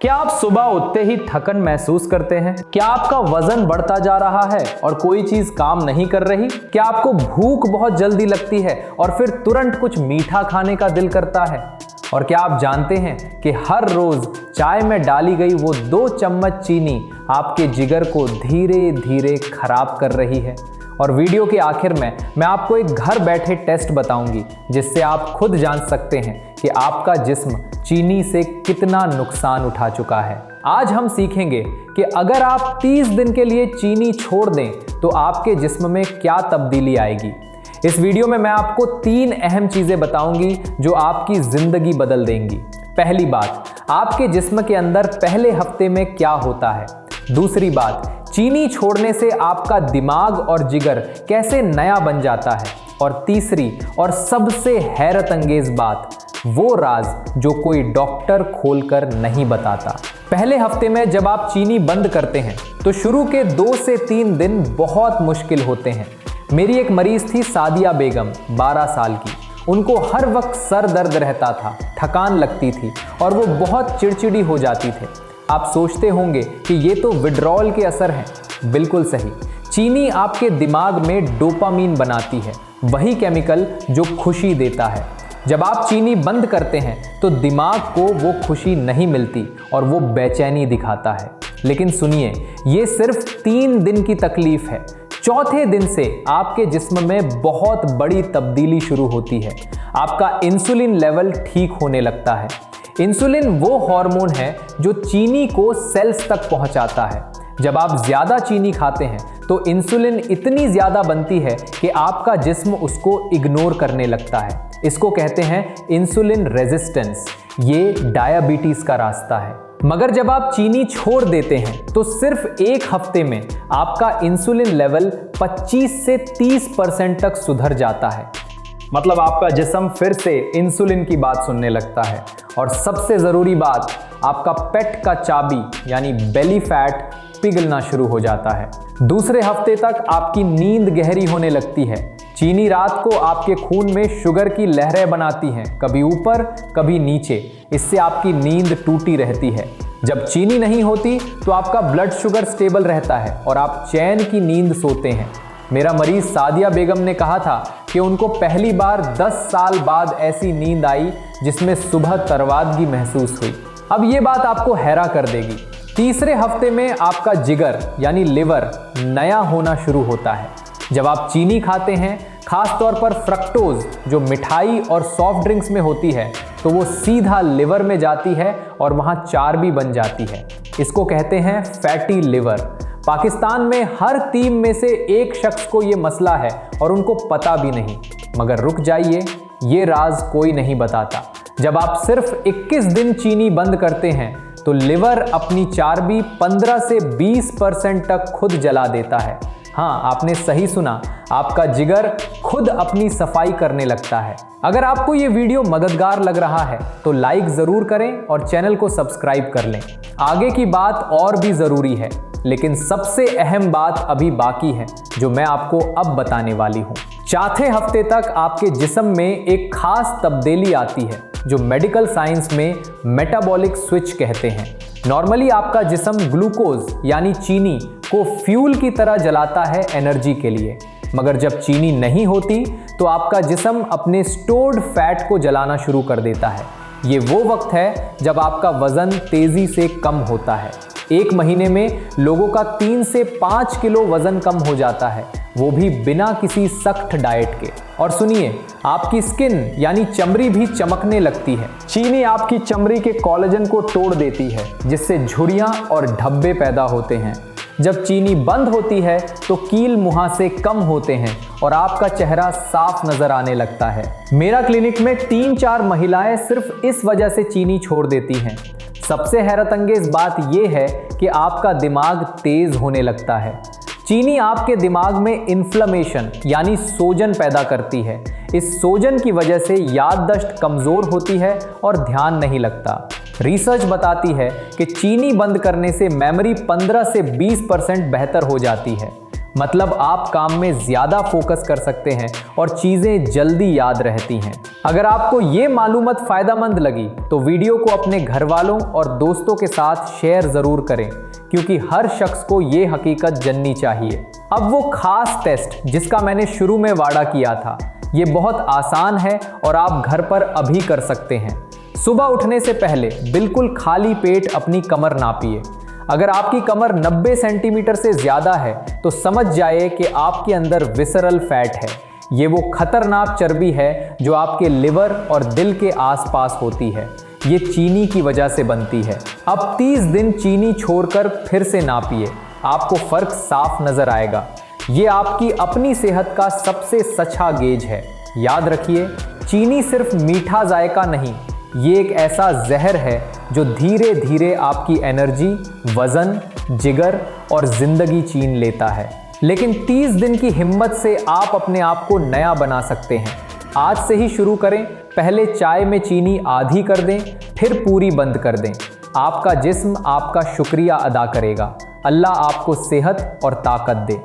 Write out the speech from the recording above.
क्या आप सुबह उठते ही थकन महसूस करते हैं? क्या आपका वजन बढ़ता जा रहा है और कोई चीज काम नहीं कर रही? क्या आपको भूख बहुत जल्दी लगती है और फिर तुरंत कुछ मीठा खाने का दिल करता है? और क्या आप जानते हैं कि हर रोज चाय में डाली गई वो 2 चम्मच चीनी आपके जिगर को धीरे धीरे खराब कर रही है? और वीडियो के आखिर में मैं आपको एक घर बैठे टेस्ट बताऊंगी जिससे आप खुद जान सकते हैं कि आपका जिस्म चीनी से कितना नुकसान उठा चुका है। आज हम सीखेंगे कि अगर आप 30 दिन के लिए चीनी छोड़ दें तो आपके जिस्म में क्या तब्दीली आएगी। इस वीडियो में मैं आपको 3 अहम चीजें बताऊंगी जो आपकी जिंदगी बदल देंगी। पहली बात, आपके जिस्म के अंदर पहले हफ्ते में क्या होता है। दूसरी बात, चीनी छोड़ने से आपका दिमाग और जिगर कैसे नया बन जाता है। और तीसरी और सबसे हैरत अंगेज बात, वो राज जो कोई डॉक्टर खोलकर नहीं बताता। पहले हफ्ते में जब आप चीनी बंद करते हैं तो शुरू के 2 से 3 दिन बहुत मुश्किल होते हैं। मेरी एक मरीज थी सादिया बेगम, 12 साल की। उनको हर वक्त सर दर्द रहता था, थकान लगती थी और वो बहुत चिड़चिड़ी हो जाती थे। आप सोचते होंगे कि ये तो विड्रॉल के असर हैं। बिल्कुल सही। चीनी आपके दिमाग में डोपामीन बनाती है, वही केमिकल जो खुशी देता है। जब आप चीनी बंद करते हैं तो दिमाग को वो खुशी नहीं मिलती और वो बेचैनी दिखाता है। लेकिन सुनिए, ये सिर्फ 3 दिन की तकलीफ है। चौथे दिन से आपके जिस्म में बहुत बड़ी तब्दीली शुरू होती है। आपका इंसुलिन लेवल ठीक होने लगता है। इंसुलिन वो हार्मोन है जो चीनी को सेल्स तक पहुंचाता है। जब आप ज्यादा चीनी खाते हैं तो इंसुलिन इतनी ज्यादा बनती है कि आपका जिस्म उसको इग्नोर करने लगता है। इसको कहते हैं इंसुलिन रेजिस्टेंस। ये डायबिटीज का रास्ता है। मगर जब आप चीनी छोड़ देते हैं तो सिर्फ 1 हफ्ते में आपका इंसुलिन लेवल 25 से 30% तक सुधर जाता है। मतलब आपका जिस्म फिर से इंसुलिन की बात सुनने लगता है। और सबसे ज़रूरी बात, आपका पेट का चाबी यानी बेली फैट पिघलना शुरू हो जाता है। दूसरे हफ्ते तक आपकी नींद गहरी होने लगती है। चीनी रात को आपके खून में शुगर की लहरें बनाती हैं, कभी ऊपर कभी नीचे। इससे आपकी नींद टूटी रहती है। जब चीनी नहीं होती तो आपका ब्लड शुगर स्टेबल रहता है और आप चैन की नींद सोते हैं। मेरा मरीज सादिया बेगम ने कहा था कि उनको पहली बार 10 साल बाद ऐसी नींद आई जिसमें सुबह तरवादगी महसूस हुई। अब ये बात आपको हैरान कर देगी। तीसरे हफ्ते में आपका जिगर यानी लिवर नया होना शुरू होता है। जब आप चीनी खाते हैं, खास तौर पर फ्रक्टोज जो मिठाई और सॉफ्ट ड्रिंक्स में होती है, तो वो सीधा लिवर में जाती है और वहाँ चर्बी बन जाती है। इसको कहते हैं फैटी लिवर। पाकिस्तान में हर 3 में से 1 शख्स को ये मसला है और उनको पता भी नहीं। मगर रुक जाइए, ये राज कोई नहीं बताता। जब आप सिर्फ 21 दिन चीनी बंद करते हैं तो लिवर अपनी चर्बी 15 से 20% तक खुद जला देता है। हाँ, आपने सही सुना, आपका जिगर खुद अपनी सफाई करने लगता है। अगर आपको ये वीडियो मददगार लग रहा है तो लाइक ज़रूर करें और चैनल को सब्सक्राइब कर लें। आगे की बात और भी ज़रूरी है, लेकिन सबसे अहम बात अभी बाकी है जो मैं आपको अब बताने वाली हूँ। चौथे हफ्ते तक आपके जिस्म में एक खास तब्दीली आती है जो मेडिकल साइंस में मेटाबॉलिक स्विच कहते हैं। नॉर्मली आपका जिस्म ग्लूकोज यानी चीनी को फ्यूल की तरह जलाता है एनर्जी के लिए। मगर जब चीनी नहीं होती तो आपका जिस्म अपने स्टोर्ड फैट को जलाना शुरू कर देता है। ये वो वक्त है जब आपका वजन तेजी से कम होता है। 1 महीने में लोगों का 3 से 5 किलो वजन कम हो जाता है, वो भी बिना किसी सख्त डाइट के। और सुनिए, आपकी स्किन यानी चमड़ी भी चमकने लगती है। चीनी आपकी चमड़ी के कोलेजन को तोड़ देती है जिससे झुर्रियां और धब्बे पैदा होते हैं। जब चीनी बंद होती है तो कील मुहासे कम होते हैं और आपका चेहरा साफ नजर आने लगता है। मेरा क्लिनिक में 3-4 महिलाएं सिर्फ इस वजह से चीनी छोड़ देती हैं। सबसे हैरत अंगेज बात यह है कि आपका दिमाग तेज होने लगता है। चीनी आपके दिमाग में इन्फ्लेमेशन यानी सोजन पैदा करती है। इस सोजन की वजह से याददाश्त कमज़ोर होती है और ध्यान नहीं लगता। रिसर्च बताती है कि चीनी बंद करने से मेमोरी 15 से 20% बेहतर हो जाती है। मतलब आप काम में ज़्यादा फोकस कर सकते हैं और चीज़ें जल्दी याद रहती हैं। अगर आपको ये मालूमात फ़ायदेमंद लगी तो वीडियो को अपने घर वालों और दोस्तों के साथ शेयर ज़रूर करें, क्योंकि हर शख्स को ये हकीकत जाननी चाहिए। अब वो खास टेस्ट जिसका मैंने शुरू में वादा किया था, ये बहुत आसान है और आप घर पर अभी कर सकते हैं। सुबह उठने से पहले बिल्कुल खाली पेट अपनी कमर नापिए। अगर आपकी कमर 90 सेंटीमीटर से ज़्यादा है तो समझ जाइए कि आपके अंदर विसरल फैट है। ये वो खतरनाक चर्बी है जो आपके लिवर और दिल के आसपास होती है। ये चीनी की वजह से बनती है। अब 30 दिन चीनी छोड़कर फिर से नापिए, आपको फ़र्क साफ नज़र आएगा। ये आपकी अपनी सेहत का सबसे सच्चा गेज है। याद रखिए, चीनी सिर्फ मीठा जायका नहीं, ये एक ऐसा जहर है जो धीरे धीरे आपकी एनर्जी, वज़न, जिगर और ज़िंदगी छीन लेता है। लेकिन 30 दिन की हिम्मत से आप अपने आप को नया बना सकते हैं। आज से ही शुरू करें। पहले चाय में चीनी आधी कर दें, फिर पूरी बंद कर दें। आपका जिस्म आपका शुक्रिया अदा करेगा। अल्लाह आपको सेहत और ताकत दे।